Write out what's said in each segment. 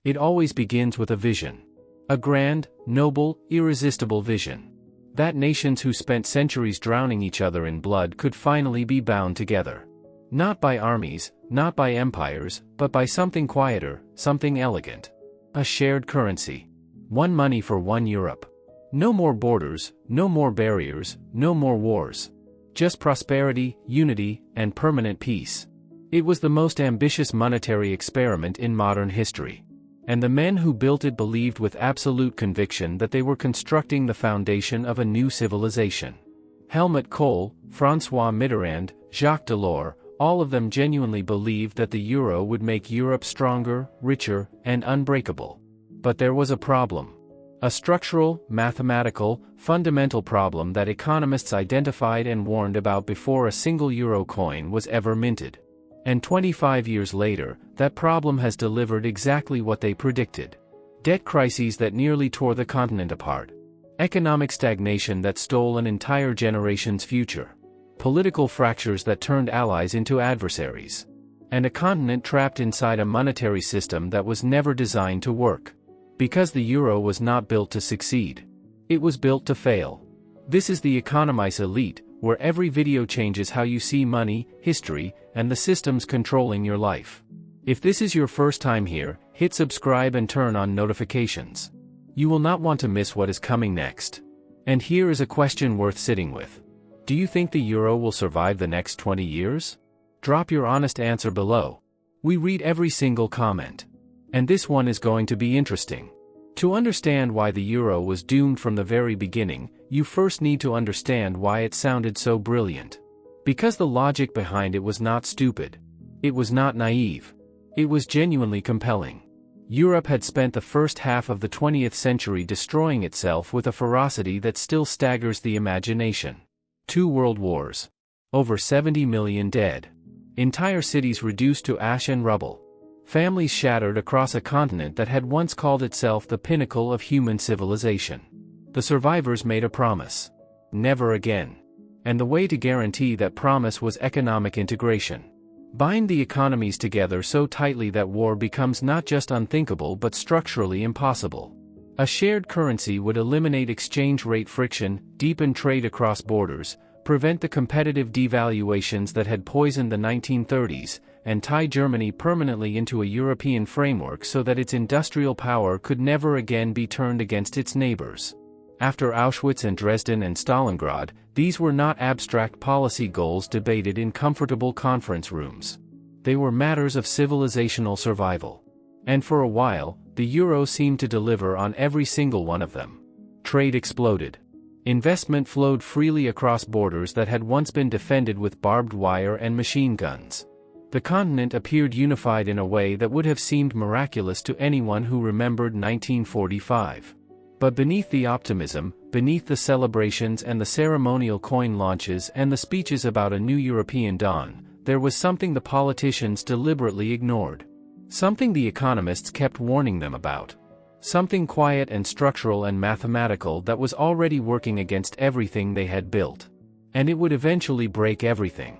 It always begins with a vision. A grand, noble, irresistible vision. That nations who spent centuries drowning each other in blood could finally be bound together. Not by armies, not by empires, but by something quieter, something elegant. A shared currency. One money for one Europe. No more borders, no more barriers, no more wars. Just prosperity, unity, and permanent peace. It was the most ambitious monetary experiment in modern history. And the men who built it believed with absolute conviction that they were constructing the foundation of a new civilization. Helmut Kohl, François Mitterrand, Jacques Delors, all of them genuinely believed that the euro would make Europe stronger, richer, and unbreakable. But there was a problem. A structural, mathematical, fundamental problem that economists identified and warned about before a single euro coin was ever minted. And 25 years later, that problem has delivered exactly what they predicted. Debt crises that nearly tore the continent apart. Economic stagnation that stole an entire generation's future. Political fractures that turned allies into adversaries. And a continent trapped inside a monetary system that was never designed to work. Because the euro was not built to succeed. It was built to fail. This is the Economists Elite, where every video changes how you see money, history, and the systems controlling your life. If this is your first time here, hit subscribe and turn on notifications. You will not want to miss what is coming next. And here is a question worth sitting with. Do you think the euro will survive the next 20 years? Drop your honest answer below. We read every single comment. And this one is going to be interesting. To understand why the euro was doomed from the very beginning, you first need to understand why it sounded so brilliant. Because the logic behind it was not stupid. It was not naive. It was genuinely compelling. Europe had spent the first half of the 20th century destroying itself with a ferocity that still staggers the imagination. 2 world wars. Over 70 million dead. Entire cities reduced to ash and rubble. Families shattered across a continent that had once called itself the pinnacle of human civilization. The survivors made a promise. Never again. And the way to guarantee that promise was economic integration. Bind the economies together so tightly that war becomes not just unthinkable but structurally impossible. A shared currency would eliminate exchange rate friction, deepen trade across borders, prevent the competitive devaluations that had poisoned the 1930s, and tie Germany permanently into a European framework so that its industrial power could never again be turned against its neighbors. After Auschwitz and Dresden and Stalingrad, these were not abstract policy goals debated in comfortable conference rooms. They were matters of civilizational survival. And for a while, the euro seemed to deliver on every single one of them. Trade exploded. Investment flowed freely across borders that had once been defended with barbed wire and machine guns. The continent appeared unified in a way that would have seemed miraculous to anyone who remembered 1945. But beneath the optimism, beneath the celebrations and the ceremonial coin launches and the speeches about a new European dawn, there was something the politicians deliberately ignored. Something the economists kept warning them about. Something quiet and structural and mathematical that was already working against everything they had built. And it would eventually break everything.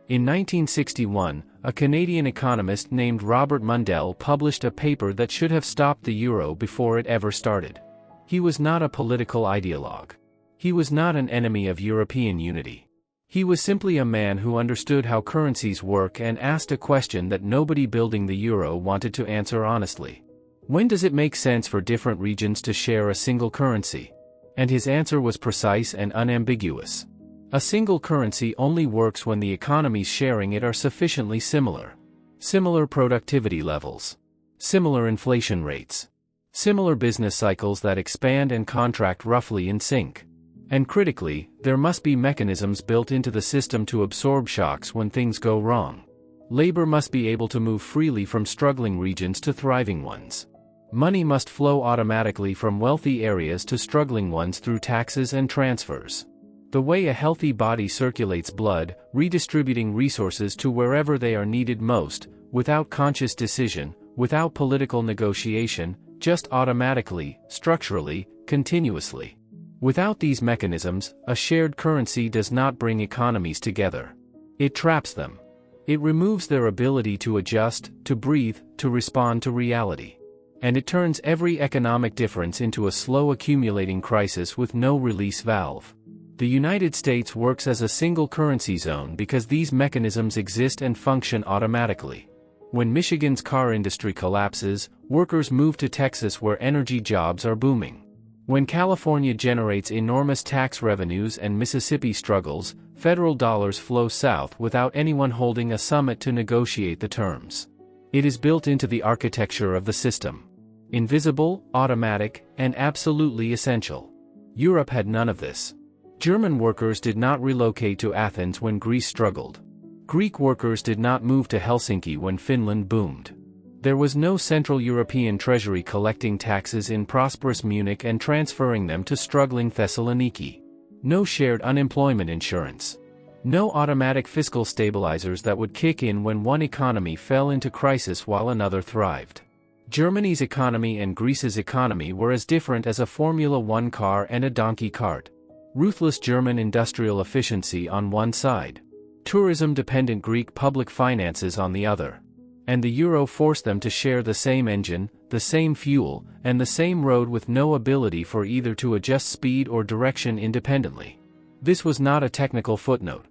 In 1961, a Canadian economist named Robert Mundell published a paper that should have stopped the euro before it ever started. He was not a political ideologue. He was not an enemy of European unity. He was simply a man who understood how currencies work and asked a question that nobody building the euro wanted to answer honestly. When does it make sense for different regions to share a single currency? And his answer was precise and unambiguous. A single currency only works when the economies sharing it are sufficiently similar. Similar productivity levels. Similar inflation rates. Similar business cycles that expand and contract roughly in sync. And critically, there must be mechanisms built into the system to absorb shocks when things go wrong. Labor must be able to move freely from struggling regions to thriving ones. Money must flow automatically from wealthy areas to struggling ones through taxes and transfers. The way a healthy body circulates blood, redistributing resources to wherever they are needed most, without conscious decision, without political negotiation, just automatically, structurally, continuously. Without these mechanisms, a shared currency does not bring economies together. It traps them. It removes their ability to adjust, to breathe, to respond to reality. And it turns every economic difference into a slow accumulating crisis with no release valve. The United States works as a single currency zone because these mechanisms exist and function automatically. When Michigan's car industry collapses, workers move to Texas where energy jobs are booming. When California generates enormous tax revenues and Mississippi struggles, federal dollars flow south without anyone holding a summit to negotiate the terms. It is built into the architecture of the system. Invisible, automatic, and absolutely essential. Europe had none of this. German workers did not relocate to Athens when Greece struggled. Greek workers did not move to Helsinki when Finland boomed. There was no Central European treasury collecting taxes in prosperous Munich and transferring them to struggling Thessaloniki. No shared unemployment insurance. No automatic fiscal stabilizers that would kick in when one economy fell into crisis while another thrived. Germany's economy and Greece's economy were as different as a Formula One car and a donkey cart. Ruthless German industrial efficiency on one side. Tourism-dependent Greek public finances on the other. And the euro forced them to share the same engine, the same fuel, and the same road with no ability for either to adjust speed or direction independently. This was not a technical footnote.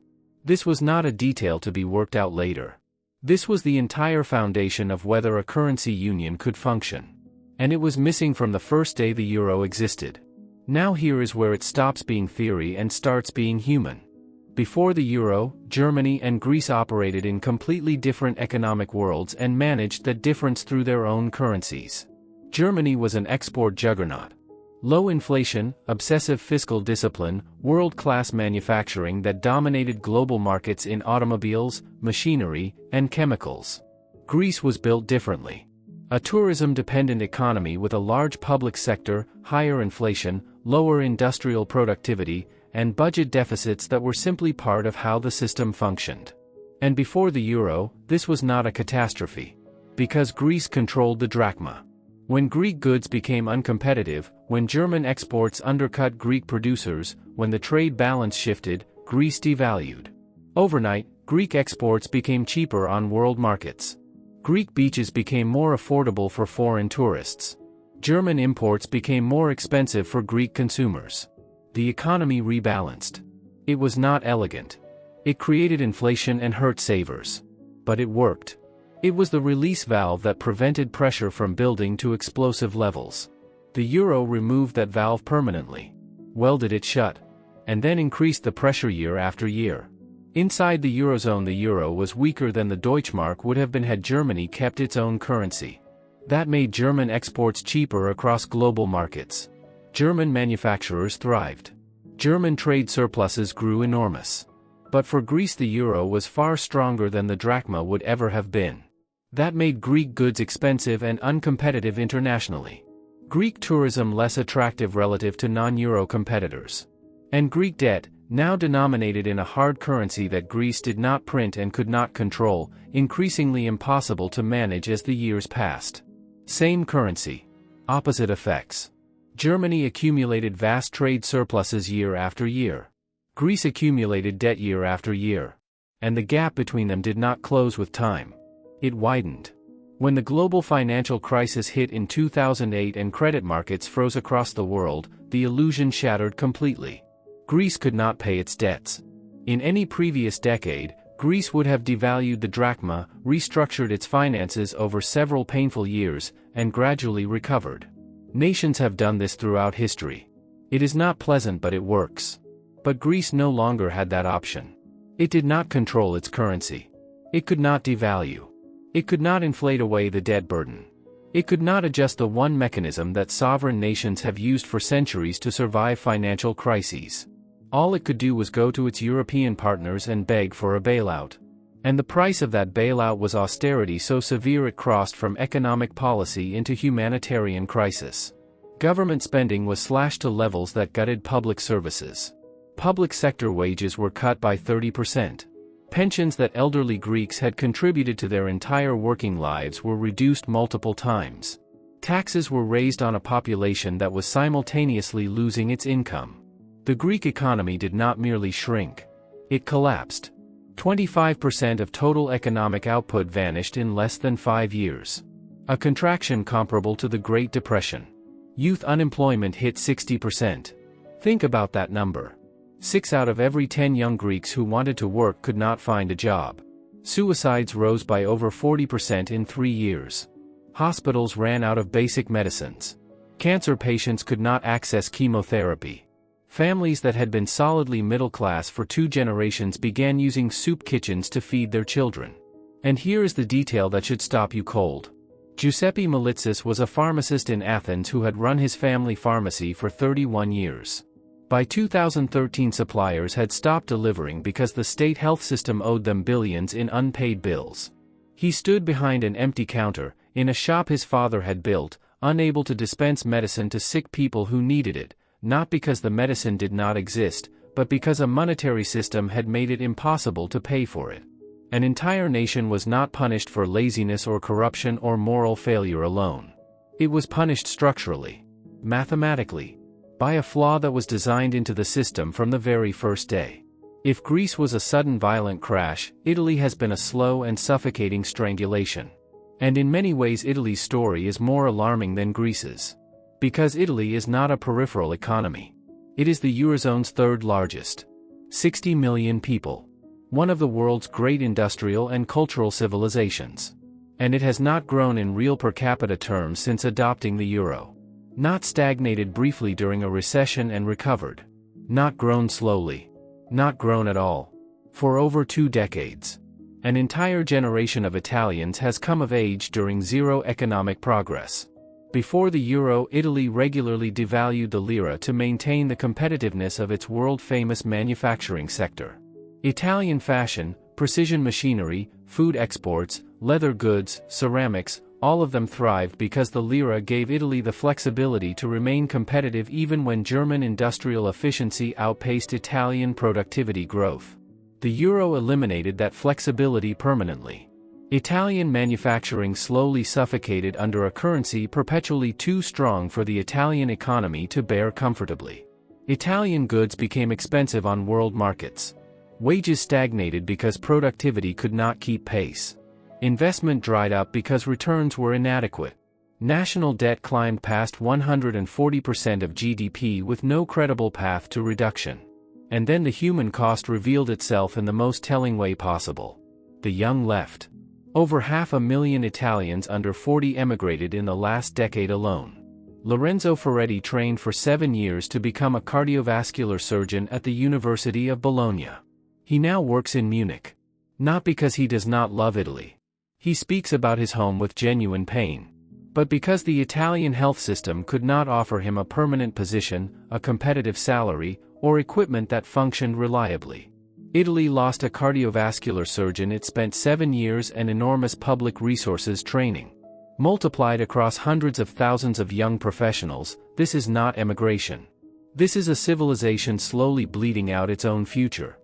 This was not a detail to be worked out later. This was the entire foundation of whether a currency union could function. And it was missing from the first day the euro existed. Now here is where it stops being theory and starts being human. Before the euro, Germany and Greece operated in completely different economic worlds and managed that difference through their own currencies. Germany was an export juggernaut. Low inflation, obsessive fiscal discipline, world-class manufacturing that dominated global markets in automobiles, machinery, and chemicals. Greece was built differently. A tourism-dependent economy with a large public sector, higher inflation, lower industrial productivity, and budget deficits that were simply part of how the system functioned. And before the euro, this was not a catastrophe. Because Greece controlled the drachma. When Greek goods became uncompetitive, when German exports undercut Greek producers, when the trade balance shifted, Greece devalued. Overnight, Greek exports became cheaper on world markets. Greek beaches became more affordable for foreign tourists. German imports became more expensive for Greek consumers. The economy rebalanced. It was not elegant. It created inflation and hurt savers. But it worked. It was the release valve that prevented pressure from building to explosive levels. The euro removed that valve permanently. Welded it shut. And then increased the pressure year after year. Inside the EuroZone, the euro was weaker than the Deutschmark would have been had Germany kept its own currency. That made German exports cheaper across global markets. German manufacturers thrived. German trade surpluses grew enormous. But for Greece the euro was far stronger than the drachma would ever have been. That made Greek goods expensive and uncompetitive internationally. Greek tourism less attractive relative to non-euro competitors. And Greek debt, now denominated in a hard currency that Greece did not print and could not control, increasingly impossible to manage as the years passed. Same currency. Opposite effects. Germany accumulated vast trade surpluses year after year. Greece accumulated debt year after year. And the gap between them did not close with time. It widened. When the global financial crisis hit in 2008 and credit markets froze across the world, the illusion shattered completely. Greece could not pay its debts. In any previous decade, Greece would have devalued the drachma, restructured its finances over several painful years, and gradually recovered. Nations have done this throughout history. It is not pleasant, but it works. But Greece no longer had that option. It did not control its currency. It could not devalue. It could not inflate away the debt burden. It could not adjust the one mechanism that sovereign nations have used for centuries to survive financial crises. All it could do was go to its European partners and beg for a bailout. And the price of that bailout was austerity so severe it crossed from economic policy into humanitarian crisis. Government spending was slashed to levels that gutted public services. Public sector wages were cut by 30%. Pensions that elderly Greeks had contributed to their entire working lives were reduced multiple times. Taxes were raised on a population that was simultaneously losing its income. The Greek economy did not merely shrink. It collapsed. 25% of total economic output vanished in less than 5 years. a contraction comparable to the Great Depression. Youth unemployment hit 60%. Think about that number. 6 out of every 10 young Greeks who wanted to work could not find a job. Suicides rose by over 40% in 3 years. Hospitals ran out of basic medicines. Cancer patients could not access chemotherapy. Families that had been solidly middle class for 2 generations began using soup kitchens to feed their children. And here is the detail that should stop you cold. Giuseppe Malitsis was a pharmacist in Athens who had run his family pharmacy for 31 years. By 2013, suppliers had stopped delivering because the state health system owed them billions in unpaid bills. He stood behind an empty counter, in a shop his father had built, unable to dispense medicine to sick people who needed it, not because the medicine did not exist, but because a monetary system had made it impossible to pay for it. An entire nation was not punished for laziness or corruption or moral failure alone. It was punished structurally, mathematically, by a flaw that was designed into the system from the very first day. If Greece was a sudden violent crash, Italy has been a slow and suffocating strangulation. And in many ways Italy's story is more alarming than Greece's. Because Italy is not a peripheral economy. It is the Eurozone's third largest. 60 million people. One of the world's great industrial and cultural civilizations. And it has not grown in real per capita terms since adopting the euro. Not stagnated briefly during a recession and recovered. Not grown slowly. Not grown at all. For over 2 decades. An entire generation of Italians has come of age during zero economic progress. Before the euro, Italy regularly devalued the lira to maintain the competitiveness of its world-famous manufacturing sector. Italian fashion, precision machinery, food exports, leather goods, ceramics, all of them thrived because the lira gave Italy the flexibility to remain competitive even when German industrial efficiency outpaced Italian productivity growth. The euro eliminated that flexibility permanently. Italian manufacturing slowly suffocated under a currency perpetually too strong for the Italian economy to bear comfortably. Italian goods became expensive on world markets. Wages stagnated because productivity could not keep pace. Investment dried up because returns were inadequate. National debt climbed past 140% of GDP with no credible path to reduction. And then the human cost revealed itself in the most telling way possible. The young left. Over 500,000 Italians under 40 emigrated in the last decade alone. Lorenzo Ferretti trained for 7 years to become a cardiovascular surgeon at the University of Bologna. He now works in Munich. Not because he does not love Italy. He speaks about his home with genuine pain. But because the Italian health system could not offer him a permanent position, a competitive salary, or equipment that functioned reliably. Italy lost a cardiovascular surgeon it spent 7 years and enormous public resources training. Multiplied across hundreds of thousands of young professionals, this is not emigration. This is a civilization slowly bleeding out its own future.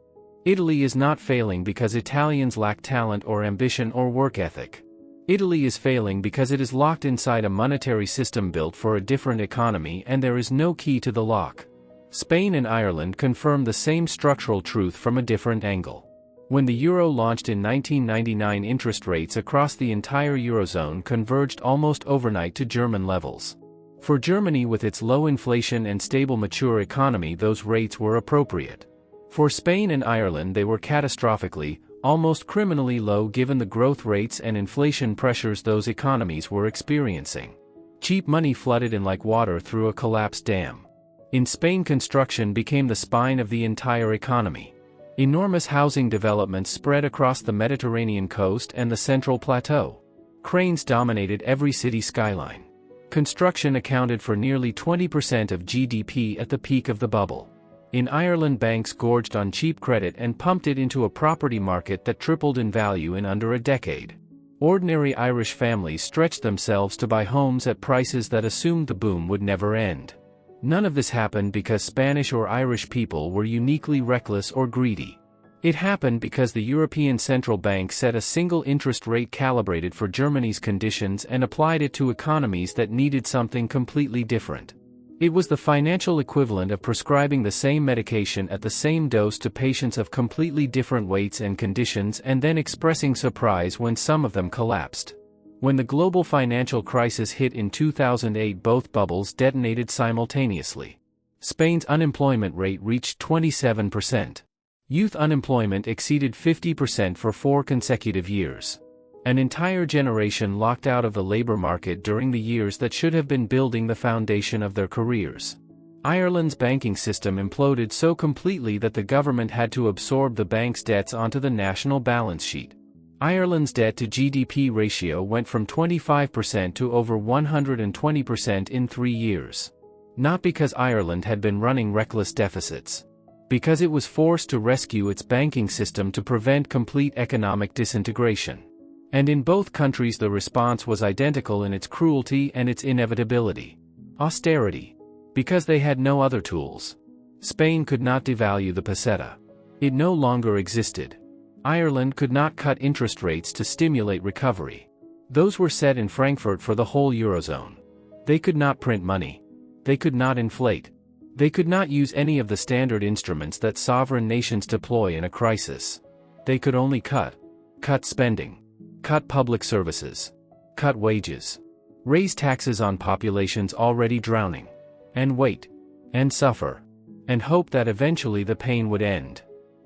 Italy is not failing because Italians lack talent or ambition or work ethic. Italy is failing because it is locked inside a monetary system built for a different economy and there is no key to the lock. Spain and Ireland confirm the same structural truth from a different angle. When the euro launched in 1999, interest rates across the entire eurozone converged almost overnight to German levels. For Germany with its low inflation and stable mature economy, those rates were appropriate. For Spain and Ireland they were catastrophically, almost criminally low given the growth rates and inflation pressures those economies were experiencing. Cheap money flooded in like water through a collapsed dam. In Spain, construction became the spine of the entire economy. Enormous housing developments spread across the Mediterranean coast and the Central Plateau. Cranes dominated every city skyline. Construction accounted for nearly 20% of GDP at the peak of the bubble. In Ireland, banks gorged on cheap credit and pumped it into a property market that tripled in value in under a decade. Ordinary Irish families stretched themselves to buy homes at prices that assumed the boom would never end. None of this happened because Spanish or Irish people were uniquely reckless or greedy. It happened because the European Central Bank set a single interest rate calibrated for Germany's conditions and applied it to economies that needed something completely different. It was the financial equivalent of prescribing the same medication at the same dose to patients of completely different weights and conditions and then expressing surprise when some of them collapsed. When the global financial crisis hit in 2008, both bubbles detonated simultaneously. Spain's unemployment rate reached 27%. Youth unemployment exceeded 50% for 4 consecutive years. An entire generation locked out of the labor market during the years that should have been building the foundation of their careers. Ireland's banking system imploded so completely that the government had to absorb the bank's debts onto the national balance sheet. Ireland's debt-to-GDP ratio went from 25% to over 120% in 3 years. Not because Ireland had been running reckless deficits. Because it was forced to rescue its banking system to prevent complete economic disintegration. And in both countries the response was identical in its cruelty and its inevitability. Austerity. Because they had no other tools. Spain could not devalue the peseta. It no longer existed. Ireland could not cut interest rates to stimulate recovery. Those were set in Frankfurt for the whole EuroZone. They could not print money. They could not inflate. They could not use any of the standard instruments that sovereign nations deploy in a crisis. They could only cut. Cut spending. Cut public services. Cut wages. Raise taxes on populations already drowning. And wait. And suffer. And hope that eventually the pain would end.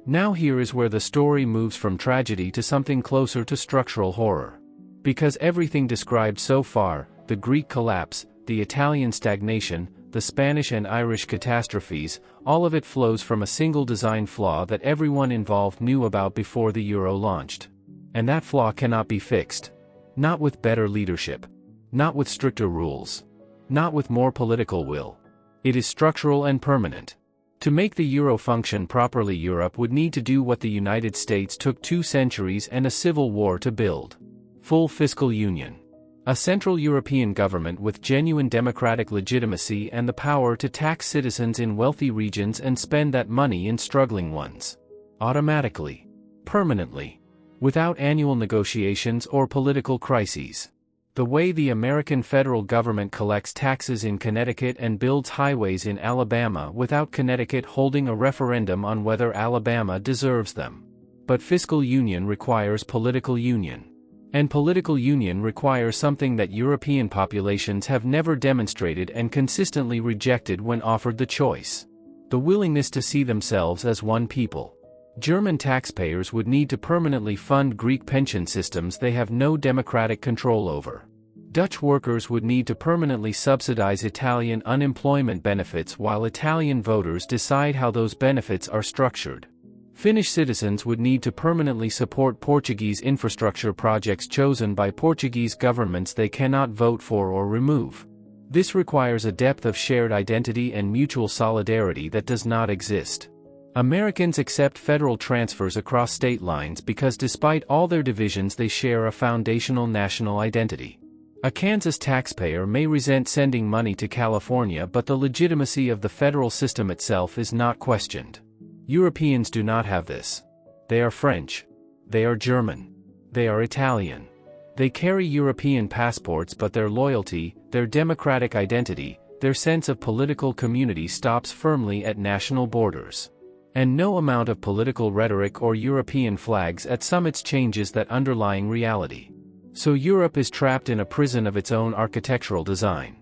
Now here is where the story moves from tragedy to something closer to structural horror. Because everything described so far, the Greek collapse, the Italian stagnation, the Spanish and Irish catastrophes, all of it flows from a single design flaw that everyone involved knew about before the euro launched. And that flaw cannot be fixed. Not with better leadership. Not with stricter rules. Not with more political will. It is structural and permanent. To make the euro function properly, Europe would need to do what the United States took 2 centuries and a civil war to build. Full fiscal union. A central European government with genuine democratic legitimacy and the power to tax citizens in wealthy regions and spend that money in struggling ones. Automatically. Permanently. Without annual negotiations or political crises. The way the American federal government collects taxes in Connecticut and builds highways in Alabama without Connecticut holding a referendum on whether Alabama deserves them. But fiscal union requires political union. And political union requires something that European populations have never demonstrated and consistently rejected when offered the choice. The willingness to see themselves as one people. German taxpayers would need to permanently fund Greek pension systems they have no democratic control over. Dutch workers would need to permanently subsidize Italian unemployment benefits while Italian voters decide how those benefits are structured. Finnish citizens would need to permanently support Portuguese infrastructure projects chosen by Portuguese governments they cannot vote for or remove. This requires a depth of shared identity and mutual solidarity that does not exist. Americans accept federal transfers across state lines because despite all their divisions they share a foundational national identity. A Kansas taxpayer may resent sending money to California, but the legitimacy of the federal system itself is not questioned. Europeans do not have this. They are French. They are German. They are Italian. They carry European passports, but their loyalty, their democratic identity, their sense of political community stops firmly at national borders. And no amount of political rhetoric or European flags at summits changes that underlying reality. So Europe is trapped in a prison of its own architectural design.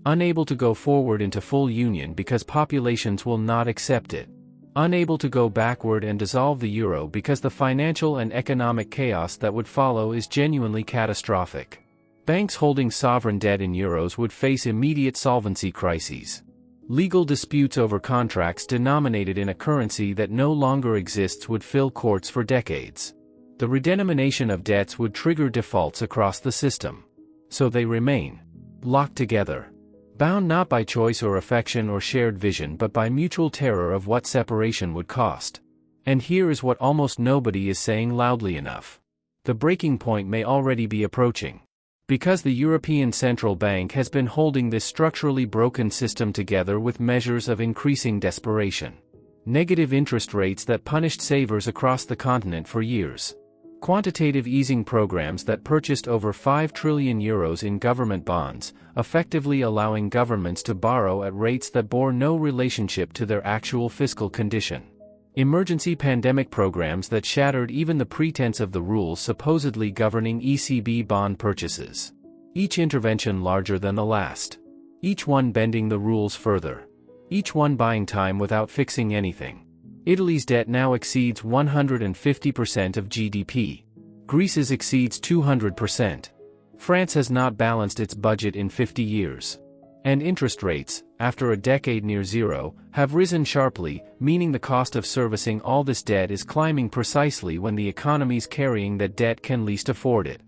Unable to go forward into full union because populations will not accept it. Unable to go backward and dissolve the euro because the financial and economic chaos that would follow is genuinely catastrophic. Banks holding sovereign debt in euros would face immediate solvency crises. Legal disputes over contracts denominated in a currency that no longer exists would fill courts for decades. The redenomination of debts would trigger defaults across the system. So they remain locked together. Bound not by choice or affection or shared vision but by mutual terror of what separation would cost. And here is what almost nobody is saying loudly enough. The breaking point may already be approaching. Because the European Central Bank has been holding this structurally broken system together with measures of increasing desperation. Negative interest rates that punished savers across the continent for years. Quantitative easing programs that purchased over 5 trillion euros in government bonds, effectively allowing governments to borrow at rates that bore no relationship to their actual fiscal condition. Emergency pandemic programs that shattered even the pretense of the rules supposedly governing ECB bond purchases. Each intervention larger than the last. Each one bending the rules further. Each one buying time without fixing anything. Italy's debt now exceeds 150% of GDP. Greece's exceeds 200%. France has not balanced its budget in 50 years. And interest rates, after a decade near zero, have risen sharply, meaning the cost of servicing all this debt is climbing precisely when the economies carrying that debt can least afford it.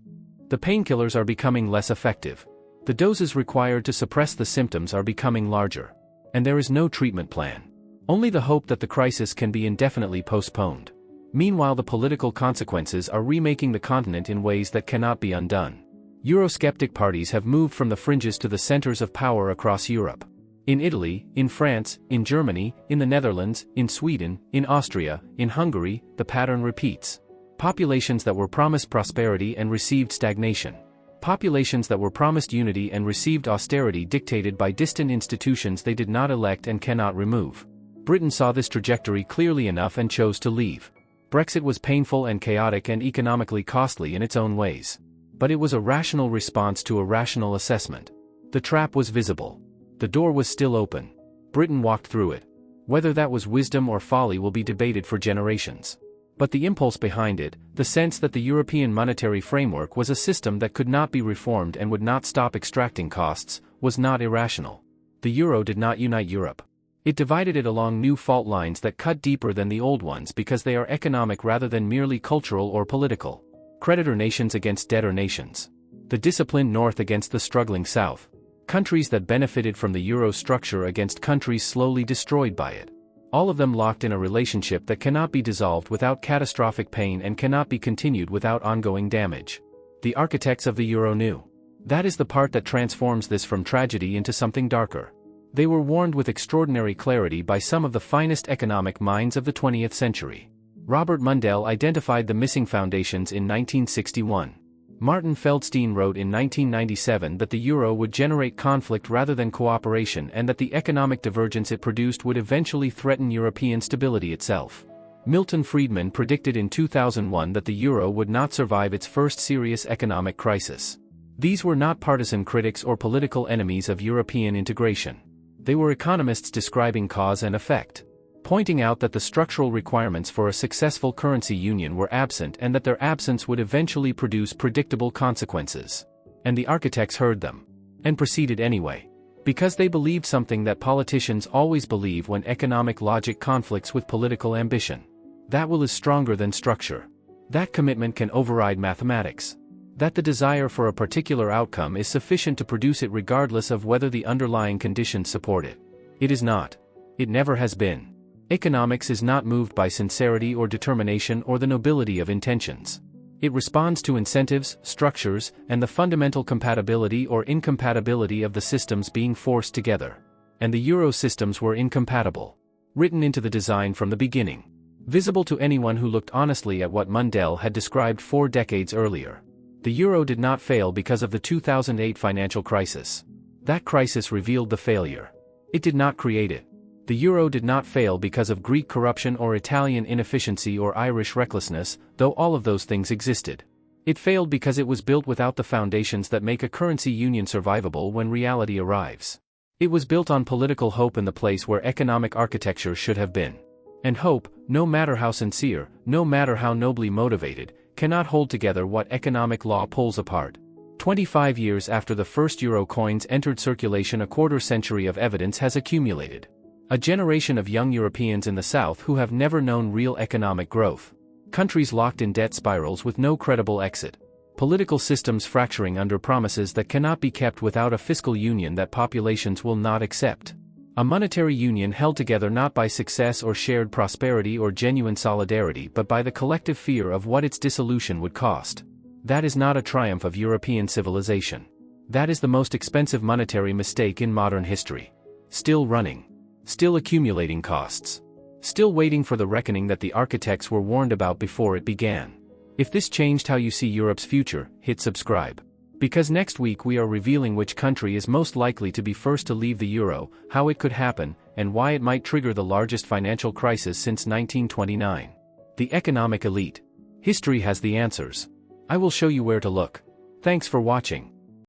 The painkillers are becoming less effective. The doses required to suppress the symptoms are becoming larger. And there is no treatment plan. Only the hope that the crisis can be indefinitely postponed. Meanwhile, the political consequences are remaking the continent in ways that cannot be undone. Eurosceptic parties have moved from the fringes to the centers of power across Europe. In Italy, in France, in Germany, in the Netherlands, in Sweden, in Austria, in Hungary, the pattern repeats. Populations that were promised prosperity and received stagnation. Populations that were promised unity and received austerity dictated by distant institutions they did not elect and cannot remove. Britain saw this trajectory clearly enough and chose to leave. Brexit was painful and chaotic and economically costly in its own ways. But it was a rational response to a rational assessment. The trap was visible. The door was still open. Britain walked through it. Whether that was wisdom or folly will be debated for generations. But the impulse behind it, the sense that the European monetary framework was a system that could not be reformed and would not stop extracting costs, was not irrational. The euro did not unite Europe. It divided it along new fault lines that cut deeper than the old ones because they are economic rather than merely cultural or political. Creditor nations against debtor nations. The disciplined North against the struggling South. Countries that benefited from the euro structure against countries slowly destroyed by it. All of them locked in a relationship that cannot be dissolved without catastrophic pain and cannot be continued without ongoing damage. The architects of the euro knew. That is the part that transforms this from tragedy into something darker. They were warned with extraordinary clarity by some of the finest economic minds of the 20th century. Robert Mundell identified the missing foundations in 1961. Martin Feldstein wrote in 1997 that the euro would generate conflict rather than cooperation and that the economic divergence it produced would eventually threaten European stability itself. Milton Friedman predicted in 2001 that the euro would not survive its first serious economic crisis. These were not partisan critics or political enemies of European integration. They were economists describing cause and effect, pointing out that the structural requirements for a successful currency union were absent and that their absence would eventually produce predictable consequences. And the architects heard them. And proceeded anyway. Because they believed something that politicians always believe when economic logic conflicts with political ambition. That will is stronger than structure. That commitment can override mathematics. That the desire for a particular outcome is sufficient to produce it regardless of whether the underlying conditions support it. It is not. It never has been. Economics is not moved by sincerity or determination or the nobility of intentions. It responds to incentives, structures, and the fundamental compatibility or incompatibility of the systems being forced together. And the euro systems were incompatible. Written into the design from the beginning. Visible to anyone who looked honestly at what Mundell had described 4 decades earlier. The euro did not fail because of the 2008 financial crisis. That crisis revealed the failure. It did not create it. The euro did not fail because of Greek corruption or Italian inefficiency or Irish recklessness, though all of those things existed. It failed because it was built without the foundations that make a currency union survivable when reality arrives. It was built on political hope in the place where economic architecture should have been. And hope, no matter how sincere, no matter how nobly motivated, cannot hold together what economic law pulls apart. 25 years after the first euro coins entered circulation, a quarter century of evidence has accumulated. A generation of young Europeans in the South who have never known real economic growth. Countries locked in debt spirals with no credible exit. Political systems fracturing under promises that cannot be kept without a fiscal union that populations will not accept. A monetary union held together not by success or shared prosperity or genuine solidarity but by the collective fear of what its dissolution would cost. That is not a triumph of European civilization. That is the most expensive monetary mistake in modern history. Still running. Still accumulating costs. Still waiting for the reckoning that the architects were warned about before it began. If this changed how you see Europe's future, hit subscribe. Because next week we are revealing which country is most likely to be first to leave the euro, how it could happen, and why it might trigger the largest financial crisis since 1929. The economic elite. History has the answers. I will show you where to look. Thanks for watching.